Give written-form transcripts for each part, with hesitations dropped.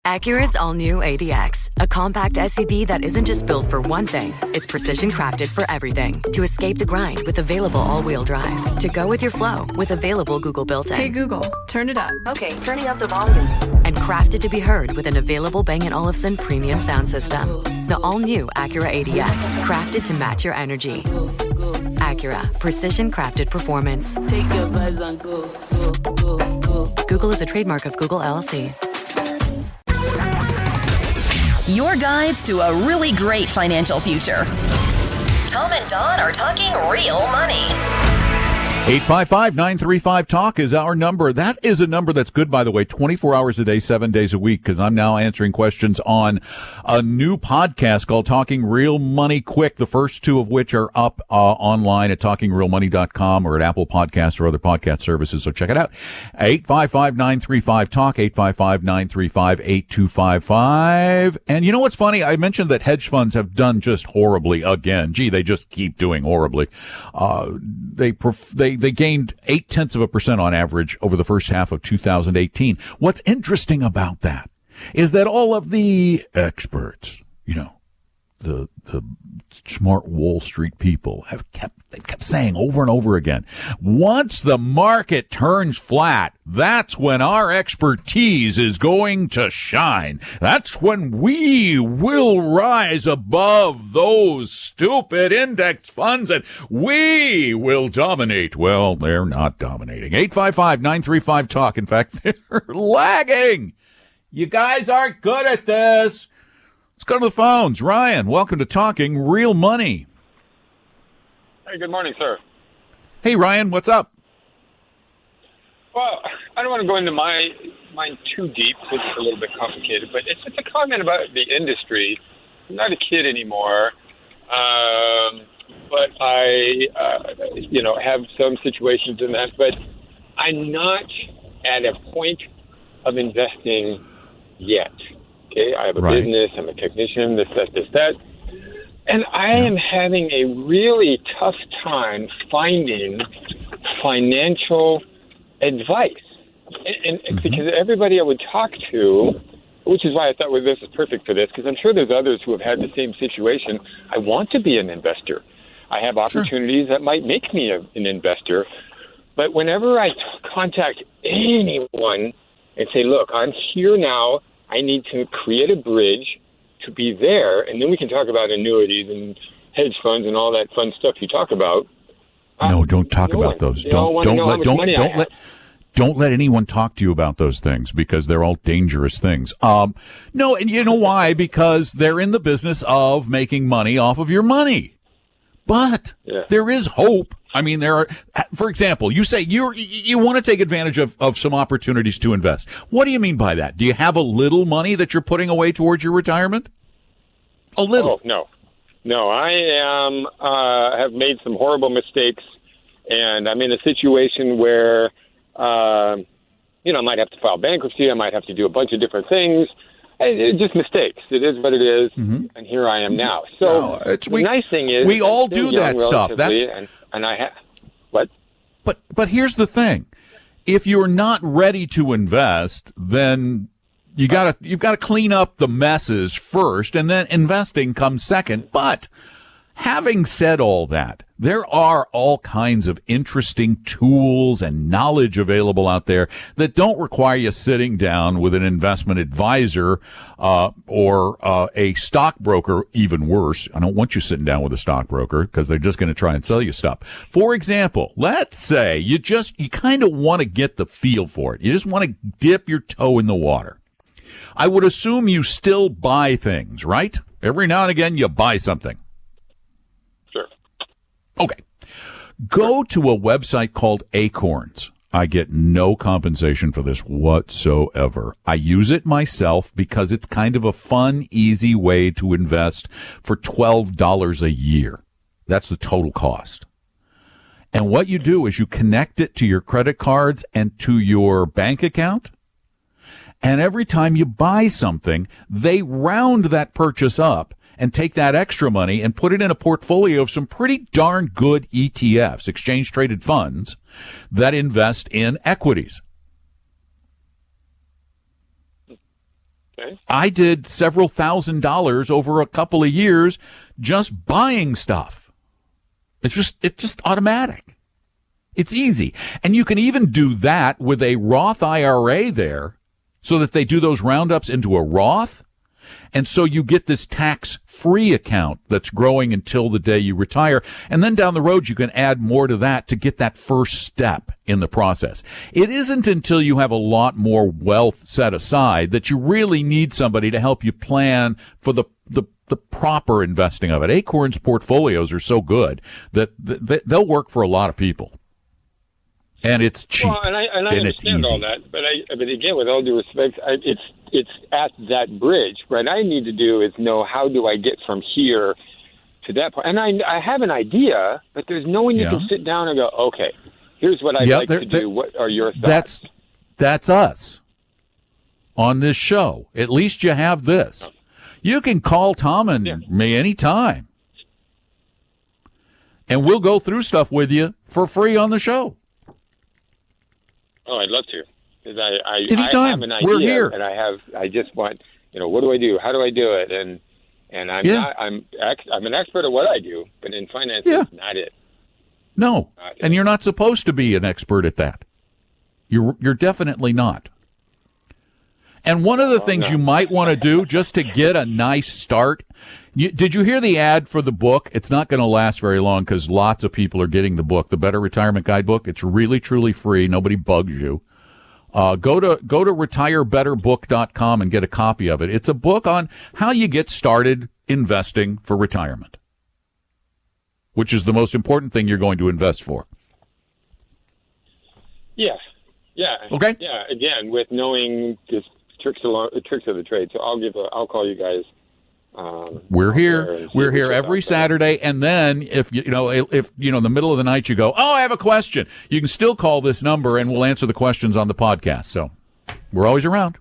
Acura's all-new ADX, a compact SUV that isn't just built for one thing. It's precision crafted for everything. To escape the grind with available all-wheel drive. To go with your flow with available Google built-in. Hey Google, turn it up. Okay, turning up the volume. And crafted to be heard with an available Bang & Olufsen premium sound system. The all-new Acura ADX, crafted to match your energy. Acura, precision crafted performance. Take your vibes and go, go, go, go. Google is a trademark of Google LLC. Your guides to a really great financial future. Tom and Don are talking real money. 855-935-TALK is our number. That is a number that's good, by the way, 24 hours a day, 7 days a week, because I'm now answering questions on a new podcast called Talking Real Money Quick, the first two of which are up online at talkingrealmoney.com or at Apple Podcasts or other podcast services, so check it out. 855-935-TALK, 855-935-8255. And you know what's funny? I mentioned that hedge funds have done just horribly again. Gee, they just keep doing horribly. They gained 0.8% on average over the first half of 2018. What's interesting about that is that all of the experts, the smart Wall Street people they've kept saying over and over again, once the market turns flat, that's when our expertise is going to shine. That's when we will rise above those stupid index funds and we will dominate. Well, they're not dominating. 855-935-TALK. In fact, they're lagging. You guys aren't good at this. Let's go to the phones. Ryan, welcome to Talking Real Money. Hey, good morning, sir. Hey, Ryan, what's up? Well, I don't want to go into mine too deep because it's a little bit complicated, but it's just a comment about the industry. I'm not a kid anymore, but I, have some situations in that, but I'm not at a point of investing yet. Okay, I have a business, I'm a technician, this, that. And I am having a really tough time finding financial advice. And because everybody I would talk to, which is why I thought this is perfect for this, because I'm sure there's others who have had the same situation. I want to be an investor. I have opportunities that might make me an investor. But whenever I contact anyone and say, look, I'm here now, I need to create a bridge to be there, and then we can talk about annuities and hedge funds and all that fun stuff you talk about. No, don't talk about those. Don't let anyone talk to you about those things because they're all dangerous things. No, and you know why? Because they're in the business of making money off of your money. But there is hope. I mean, there are, for example, you say you want to take advantage of some opportunities to invest. What do you mean by that? Do you have a little money that you're putting away towards your retirement? A little? Oh, no. I have made some horrible mistakes, and I'm in a situation where, I might have to file bankruptcy. I might have to do a bunch of different things. It's just mistakes. It is what it is, and here I am now. So the nice thing is, we all do that stuff. What? But here's the thing: if you're not ready to invest, then you've got to clean up the messes first, and then investing comes second. But having said all that, there are all kinds of interesting tools and knowledge available out there that don't require you sitting down with an investment advisor or a stockbroker, even worse. I don't want you sitting down with a stockbroker because they're just going to try and sell you stuff. For example, let's say you kind of want to get the feel for it. You just want to dip your toe in the water. I would assume you still buy things, right? Every now and again you buy something. Okay. Go to a website called Acorns. I get no compensation for this whatsoever. I use it myself because it's kind of a fun, easy way to invest for $12 a year. That's the total cost. And what you do is you connect it to your credit cards and to your bank account. And every time you buy something, they round that purchase up and take that extra money and put it in a portfolio of some pretty darn good ETFs, exchange-traded funds, that invest in equities. Okay. I did several $1,000s over a couple of years just buying stuff. It's just automatic. It's easy. And you can even do that with a Roth IRA there so that they do those roundups into a Roth. And so you get this tax-free account that's growing until the day you retire. And then down the road, you can add more to that to get that first step in the process. It isn't until you have a lot more wealth set aside that you really need somebody to help you plan for the proper investing of it. Acorn's portfolios are so good that they'll work for a lot of people. And it's cheap. Well, and I understand all that, but again, with all due respect, it's at that bridge. What I need to do is know, how do I get from here to that point? And I have an idea, but there's no one you can sit down and go, okay, here's what I'd like to do. What are your thoughts? That's us on this show. At least you have this. You can call Tom and me anytime, and we'll go through stuff with you for free on the show. Oh, I'd love to. Because I Anytime. have an idea, we're here. and I just want, what do I do? How do I do it? And I'm an expert at what I do, but in finance, it's not it. No, and you're not supposed to be an expert at that. You're definitely not. And one of the things you might want to do just to get a nice start, did you hear the ad for the book? It's not going to last very long because lots of people are getting the book, the Better Retirement Guidebook. It's really, truly free. Nobody bugs you. Go to retirebetterbook.com and get a copy of it. It's a book on how you get started investing for retirement, which is the most important thing you're going to invest for. Yeah. Okay. Yeah. Again, with knowing just tricks of the trade. So I'll call you guys. We're here. We're here every Saturday, and then if in the middle of the night you go, oh, I have a question, you can still call this number, and we'll answer the questions on the podcast. So we're always around.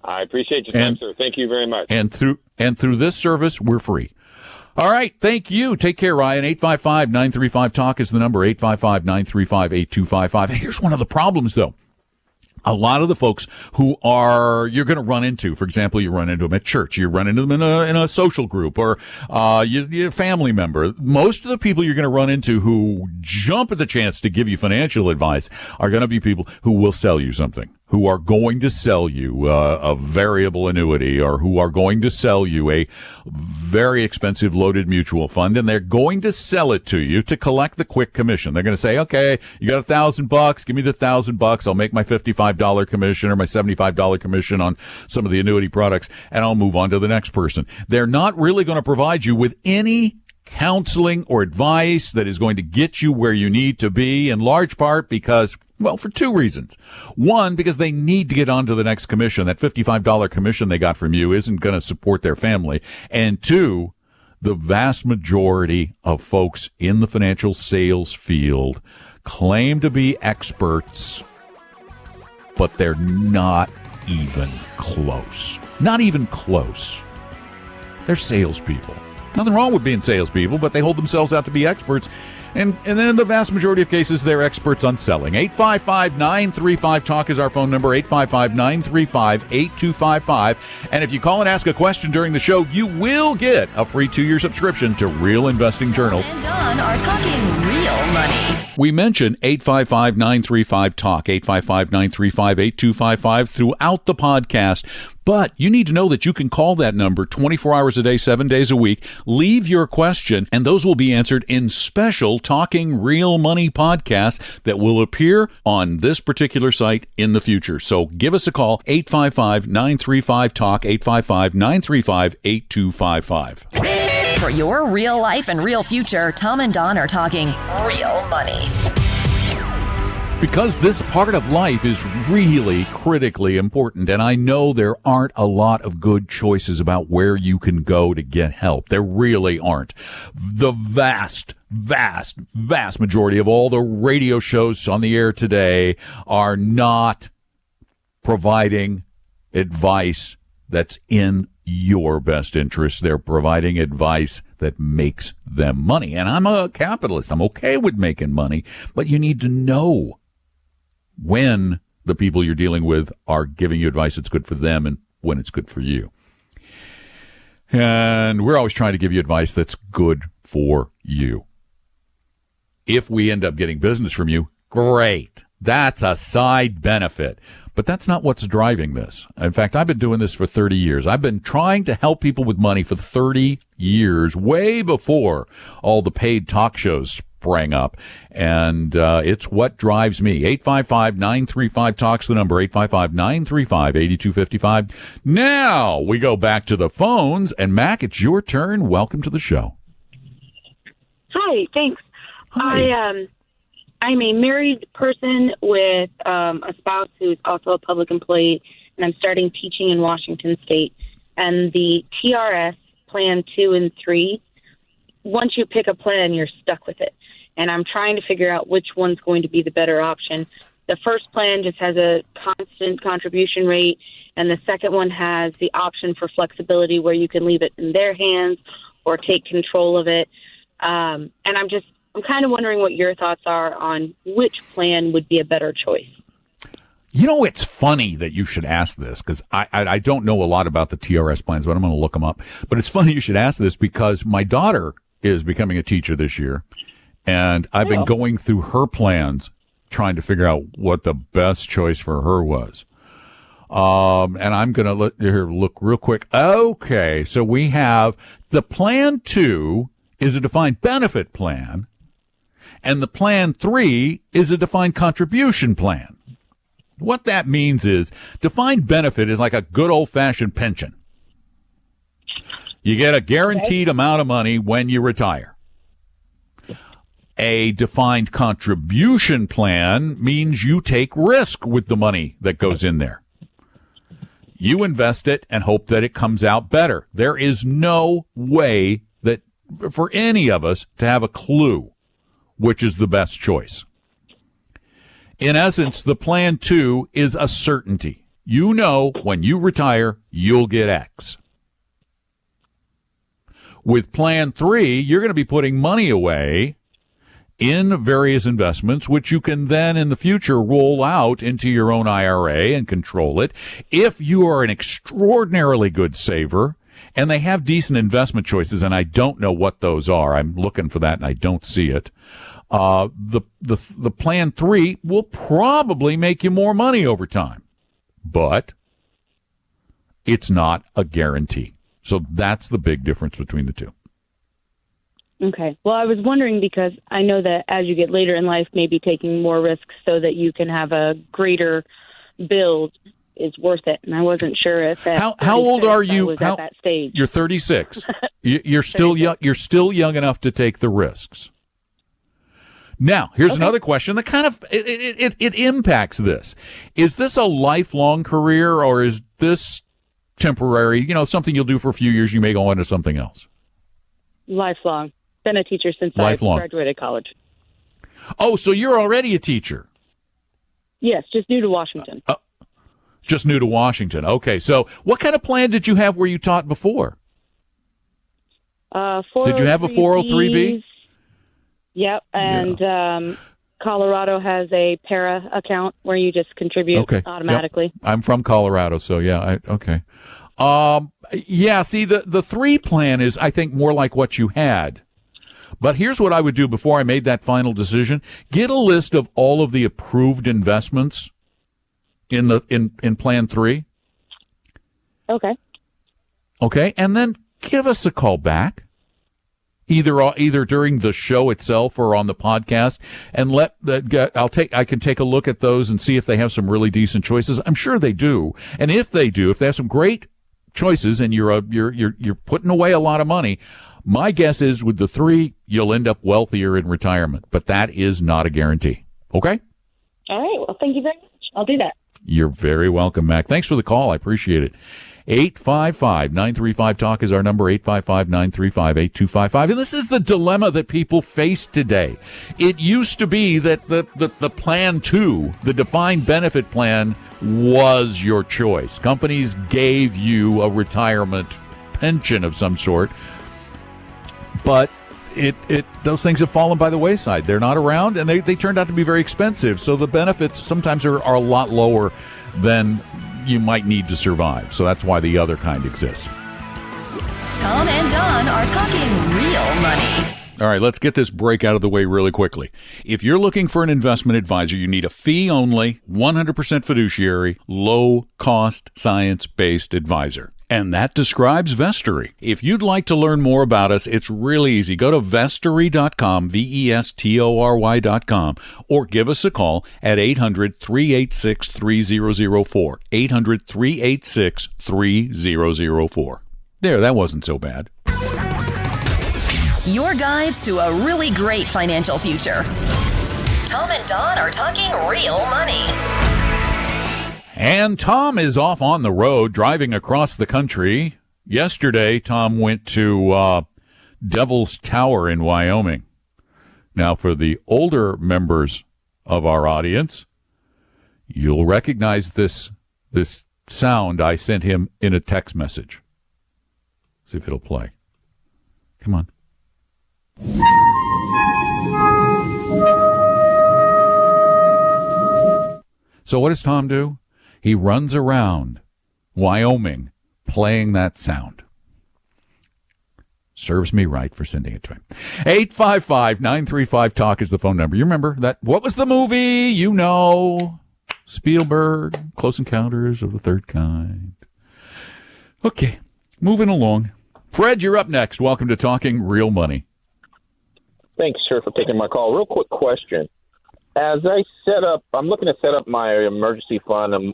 I appreciate your time, sir. Thank you very much. And through this service, we're free. All right. Thank you. Take care, Ryan. 855-935-TALK is the number. 855-935-8255. Here's one of the problems, though. A lot of the folks you're going to run into, for example, you run into them at church, you run into them in a social group, or you're a family member. Most of the people you're going to run into who jump at the chance to give you financial advice are going to be people who will sell you something, who are going to sell you a variable annuity, or who are going to sell you a very expensive loaded mutual fund, and they're going to sell it to you to collect the quick commission. They're going to say, okay, you got $1,000, give me the $1,000, I'll make my $55 commission or my $75 commission on some of the annuity products, and I'll move on to the next person. They're not really going to provide you with any counseling or advice that is going to get you where you need to be, in large part because, well, for two reasons. One, because they need to get on to the next commission. That $55 commission they got from you isn't going to support their family. And two, the vast majority of folks in the financial sales field claim to be experts, but they're not even close. Not even close. They're salespeople. Nothing wrong with being salespeople, but they hold themselves out to be experts. And then in the vast majority of cases, they're experts on selling. 855-935-TALK is our phone number, 855-935-8255. And if you call and ask a question during the show, you will get a free 2-year subscription to Real Investing Journal. And Don are talking real money. We mention 855-935-TALK, 855-935-8255 throughout the podcast. But you need to know that you can call that number 24 hours a day, 7 days a week. Leave your question, and those will be answered in special Talking Real Money podcasts that will appear on this particular site in the future. So give us a call, 855-935-TALK, 855-935-8255. For your real life and real future, Tom and Don are talking real money. Because this part of life is really critically important, and I know there aren't a lot of good choices about where you can go to get help. There really aren't. The vast majority of all the radio shows on the air today are not providing advice that's in your best interest. They're providing advice that makes them money. And I'm a capitalist. I'm okay with making money, but you need to know when the people you're dealing with are giving you advice that's good for them and when it's good for you. And we're always trying to give you advice that's good for you. If we end up getting business from you, great. That's a side benefit. But that's not what's driving this. In fact, I've been doing this for 30 years. I've been trying to help people with money for 30 years, way before all the paid talk shows sprang up. And it's what drives me. 855-935-TALK's the number, 855-935-8255. Now we go back to the phones. And Mac, it's your turn. Welcome to the show. Hi, thanks. Hi. I'm a married person with a spouse who's also a public employee, and I'm starting teaching in Washington State. And the TRS Plan 2 and 3, once you pick a plan, you're stuck with it. And I'm trying to figure out which one's going to be the better option. The first plan just has a constant contribution rate, and the second one has the option for flexibility where you can leave it in their hands or take control of it. And I'm kind of wondering what your thoughts are on which plan would be a better choice. You know, it's funny that you should ask this because I don't know a lot about the TRS plans, but I'm going to look them up. But it's funny you should ask this because my daughter is becoming a teacher this year, and I've been going through her plans trying to figure out what the best choice for her was. And I'm going to look real quick. Okay, so we have the Plan 2 is a defined benefit plan, and the Plan 3 is a defined contribution plan. What that means is defined benefit is like a good old-fashioned pension. You get a guaranteed amount of money when you retire. A defined contribution plan means you take risk with the money that goes in there. You invest it and hope that it comes out better. There is no way that for any of us to have a clue which is the best choice. In essence, the Plan 2 is a certainty. You know when you retire, you'll get X. With Plan 3, you're going to be putting money away in various investments, which you can then in the future roll out into your own IRA and control it. If you are an extraordinarily good saver, and they have decent investment choices, and I don't know what those are. I'm looking for that, and I don't see it. The Plan 3 will probably make you more money over time, but it's not a guarantee. So that's the big difference between the two. Okay. Well, I was wondering because I know that as you get later in life, maybe taking more risks so that you can have a greater build is worth it. And I wasn't sure if that. How old are you? Was at that stage. You're 36. You're still young. You're still young enough to take the risks. Now, here's another question that kind of it impacts this. Is this a lifelong career or is this temporary? You know, something you'll do for a few years. You may go on to something else. Lifelong. Been a teacher since I graduated college. Oh, so you're already a teacher? Yes, just new to Washington. Just new to Washington. Okay, so what kind of plan did you have where you taught before? Did you have a 403B? Yep, and Colorado has a para account where you just contribute automatically. Yep. I'm from Colorado, so yeah, okay. Yeah, see, the 3 plan is, I think, more like what you had. But here's what I would do before I made that final decision. Get a list of all of the approved investments in Plan 3. Okay. Okay, and then give us a call back, either during the show itself or on the podcast, and I can take a look at those and see if they have some really decent choices. I'm sure they do, and if they have some great choices, and you're putting away a lot of money, my guess is with the 3, you'll end up wealthier in retirement, but that is not a guarantee. Okay? All right. Well, thank you very much. I'll do that. You're very welcome, Mac. Thanks for the call. I appreciate it. 855-935-TALK is our number, 855-935-8255. And this is the dilemma that people face today. It used to be that the Plan 2, the defined benefit plan, was your choice. Companies gave you a retirement pension of some sort, but those things have fallen by the wayside. They're not around, and they turned out to be very expensive. So the benefits sometimes are a lot lower than you might need to survive. So that's why the other kind exists. Tom and Don are talking real money. All right, let's get this break out of the way really quickly. If you're looking for an investment advisor, you need a fee-only, 100% fiduciary, low-cost, science-based advisor. And that describes Vestory. If you'd like to learn more about us, it's really easy. Go to vestory.com, vestory.com, or give us a call at 800-386-3004, 800-386-3004. There, that wasn't so bad. Your guides to a really great financial future. Tom and Don are talking real money. And Tom is off on the road driving across the country. Yesterday, Tom went to Devil's Tower in Wyoming. Now, for the older members of our audience, you'll recognize this sound I sent him in a text message. See if it'll play. Come on. So what does Tom do? He runs around Wyoming playing that sound. Serves me right for sending it to him. 855-935-TALK is the phone number. You remember that? What was the movie? You know, Spielberg, Close Encounters of the Third Kind. Okay, moving along. Fred, you're up next. Welcome to Talking Real Money. Thanks, sir, for taking my call. Real quick question. As I'm looking to set up my emergency fund in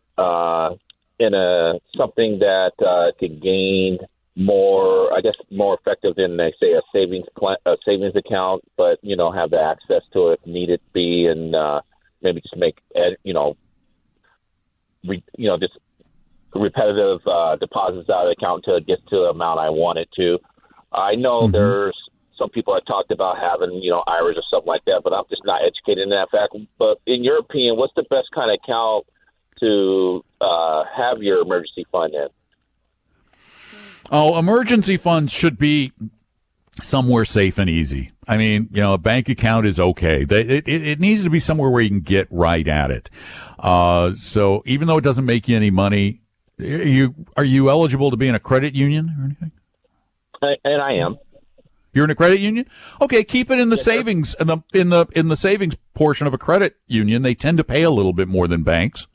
something that could gain more effective than, they say, a savings account, but, have the access to it if needed be, and maybe just make, just repetitive deposits out of the account until it gets to the amount I want it to. I know there's some people have talked about having, IRAs or something like that, but I'm just not educated in that fact. But in your opinion, what's the best kind of account to have your emergency fund in? Oh, emergency funds should be somewhere safe and easy. I mean, a bank account is okay. It needs to be somewhere where you can get right at it. So even though it doesn't make you any money, are you eligible to be in a credit union or anything? And I am. You're in a credit union? Okay, keep it in the savings in the savings portion of a credit union. They tend to pay a little bit more than banks.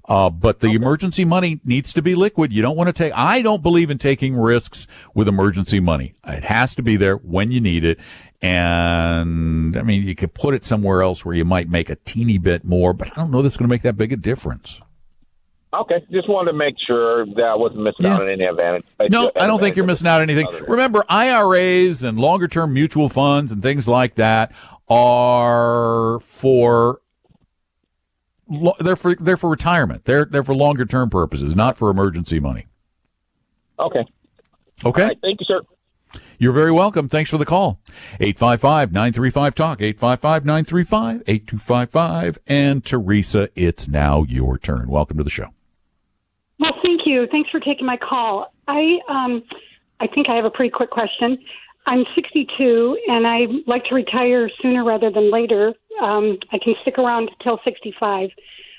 But the emergency money needs to be liquid. You don't want to I don't believe in taking risks with emergency money. It has to be there when you need it. And I mean, you could put it somewhere else where you might make a teeny bit more, but I don't know that's going to make that big a difference. Okay, just wanted to make sure that I wasn't missing out on any advantage. No, I don't think you're missing out on anything. Remember, IRAs and longer-term mutual funds and things like that are they're for retirement. They're for longer-term purposes, not for emergency money. Okay. Okay. All right, thank you, sir. You're very welcome. Thanks for the call. 855-935-TALK, 855-935-8255. And Teresa, it's now your turn. Welcome to the show. Well, thank you. Thanks for taking my call. I think I have a pretty quick question. I'm 62, and I'd like to retire sooner rather than later. I can stick around till 65.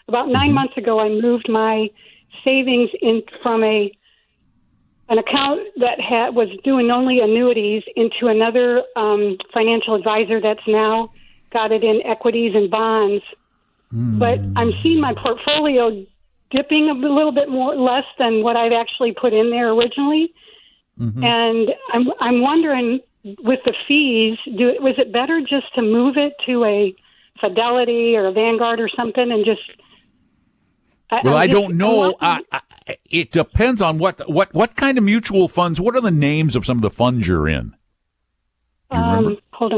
About 9 months ago, I moved my savings in from an account that was doing only annuities into another financial advisor that's now got it in equities and bonds. But I'm seeing my portfolio dipping a little bit less than what I've actually put in there originally. And I'm wondering, with the fees, was it better just to move it to a Fidelity or a Vanguard or something and just... I don't know. It depends on what kind of mutual funds. What are the names of some of the funds you're in? Do you remember? Hold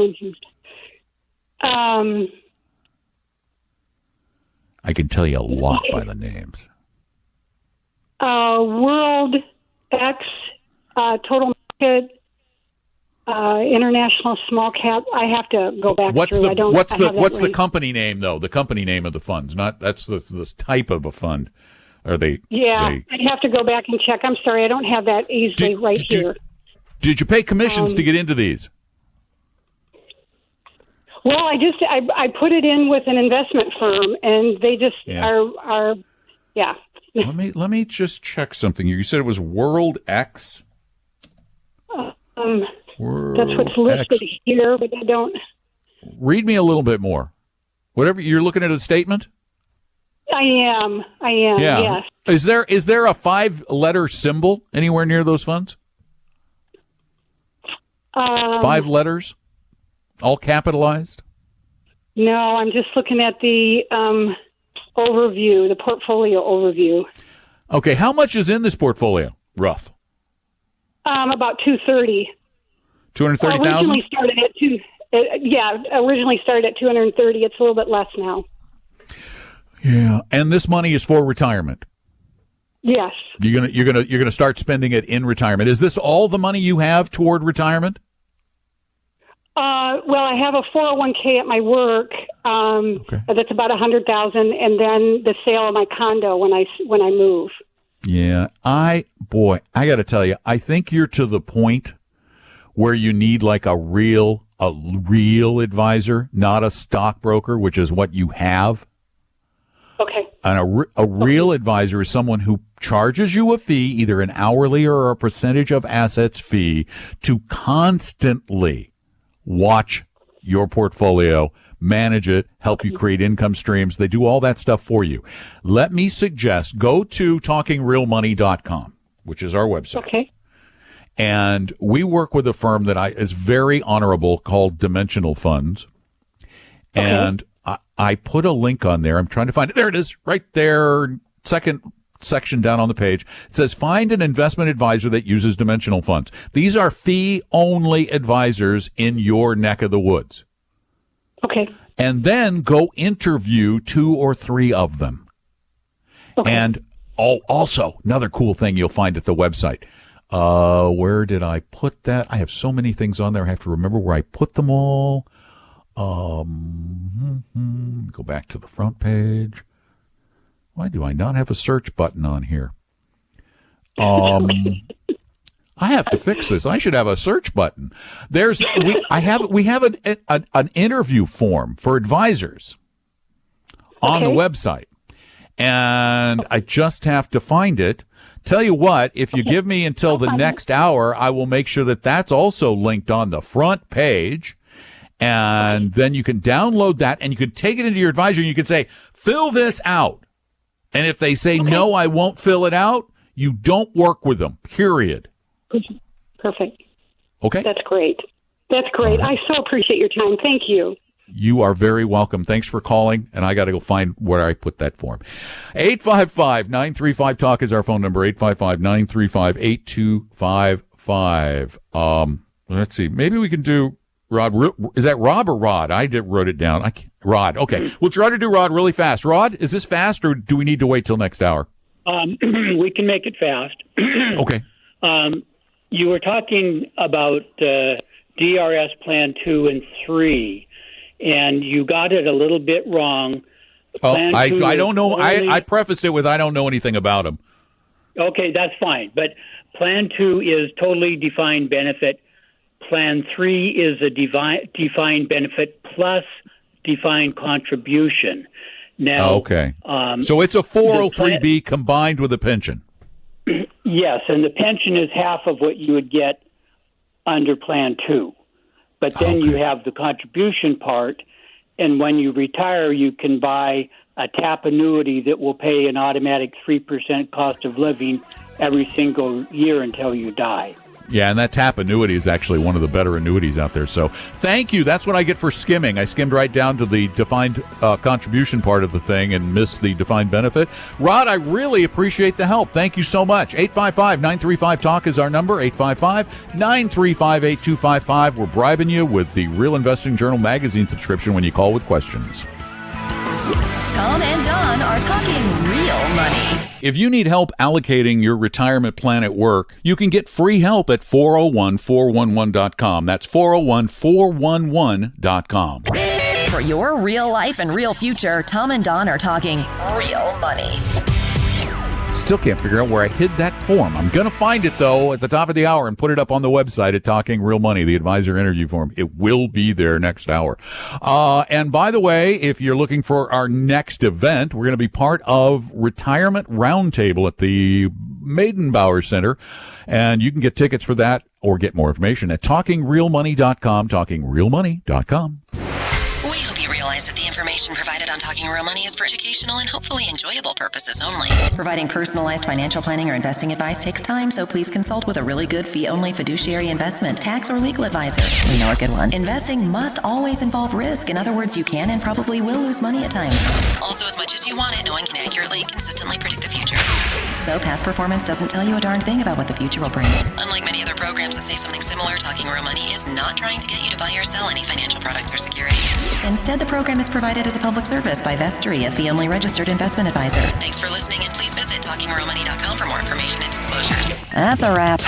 on. I can tell you a lot by the names. World X, Total Market, International Small Cap. I have to go back what's through. What's the company name though? The company name of the funds, not that's this type of a fund. Are they? Yeah, I'd have to go back and check. I'm sorry, I don't have that easily here. Did you pay commissions to get into these? Well, I put it in with an investment firm, and they just are Let me just check something. You said it was World X? World that's what's listed X. here, but I don't. Read me a little bit more. Whatever, you're looking at a statement? I am, yes. Is there a 5-letter symbol anywhere near those funds? 5 letters? All capitalized? No, I'm just looking at the overview, the portfolio overview. Okay, how much is in this portfolio? Rough. About 230. 230,000? Originally started at 230. It's a little bit less now. Yeah, and this money is for retirement. Yes. You're gonna start spending it in retirement. Is this all the money you have toward retirement? Well, I have a 401k at my work. Okay. That's about $100,000, and then the sale of my condo when I move. Yeah, I got to tell you, I think you're to the point where you need like a real advisor, not a stockbroker, which is what you have. Okay. And a real advisor is someone who charges you a fee, either an hourly or a percentage of assets fee, to constantly watch your portfolio, manage it, help you create income streams. They do all that stuff for you. Let me suggest, go to talkingrealmoney.com, which is our website. Okay. And we work with a firm that is very honorable called Dimensional Funds. Okay. And I put a link on there. I'm trying to find it. There it is, right there, second section down on the page. It says, find an investment advisor that uses Dimensional Funds. These are fee-only advisors in your neck of the woods. Okay. And then go interview 2 or 3 of them. Okay. And also, another cool thing you'll find at the website. Where did I put that? I have so many things on there. I have to remember where I put them all. Go back to the front page. Why do I not have a search button on here? I have to fix this. I should have a search button. We have an interview form for advisors on the website, and I just have to find it. Tell you what, if you give me until the next hour, I will make sure that that's also linked on the front page. And then you can download that and you can take it into your advisor and you can say, fill this out. And if they say, no, I won't fill it out, you don't work with them, period. Perfect. Okay. That's great. That's great. Right. I so appreciate your time. Thank you. You are very welcome. Thanks for calling. And I got to go find where I put that form. 855-935-TALK is our phone number. 855-935-8255. Let's see. Maybe we can do Rod. Is that Rob or Rod? wrote it down. Rod. Okay. We'll try to do Rod really fast. Rod, is this fast or do we need to wait till next hour? We can make it fast. Okay. You were talking about DRS Plan 2 and 3, and you got it a little bit wrong. I don't know. I prefaced it with I don't know anything about them. Okay, that's fine. But Plan 2 is totally defined benefit. Plan 3 is a defined benefit plus defined contribution. Now, okay. So it's a 403B combined with a pension. Yes, and the pension is half of what you would get under Plan 2. But then you have the contribution part, and when you retire, you can buy a TAP annuity that will pay an automatic 3% cost of living every single year until you die. Yeah, and that TAP annuity is actually one of the better annuities out there. So thank you. That's what I get for skimming. I skimmed right down to the defined contribution part of the thing and missed the defined benefit. Rod, I really appreciate the help. Thank you so much. 855-935-TALK is our number, 855-935-8255. We're bribing you with the Real Investing Journal magazine subscription when you call with questions. Tom and Don are talking real money. If you need help allocating your retirement plan at work, you can get free help at 401-411.com. That's 401-411.com. For your real life and real future, Tom and Don are talking real money. Still can't figure out where I hid that form. I'm going to find it, though, at the top of the hour and put it up on the website at Talking Real Money, the advisor interview form. It will be there next hour. And by the way, if you're looking for our next event, we're going to be part of Retirement Roundtable at the Maidenbauer Center. And you can get tickets for that or get more information at TalkingRealMoney.com, TalkingRealMoney.com. We hope you realize that the information provided on Talking Real Money is for educational and hopefully enjoyable purposes only. Providing personalized financial planning or investing advice takes time, so please consult with a really good fee-only fiduciary investment, tax, or legal advisor. We know a good one. Investing must always involve risk. In other words, you can and probably will lose money at times. Also, as much as you want it, no one can accurately, consistently predict the future. So past performance doesn't tell you a darn thing about what the future will bring. Unlike many other programs that say something similar, Talking Real Money is not trying to get you to buy or sell any financial products or securities. Instead, the program is provided as a public service by Vestry, a fee-only registered investment advisor. Thanks for listening, and please visit TalkingRealMoney.com for more information and disclosures. That's a wrap.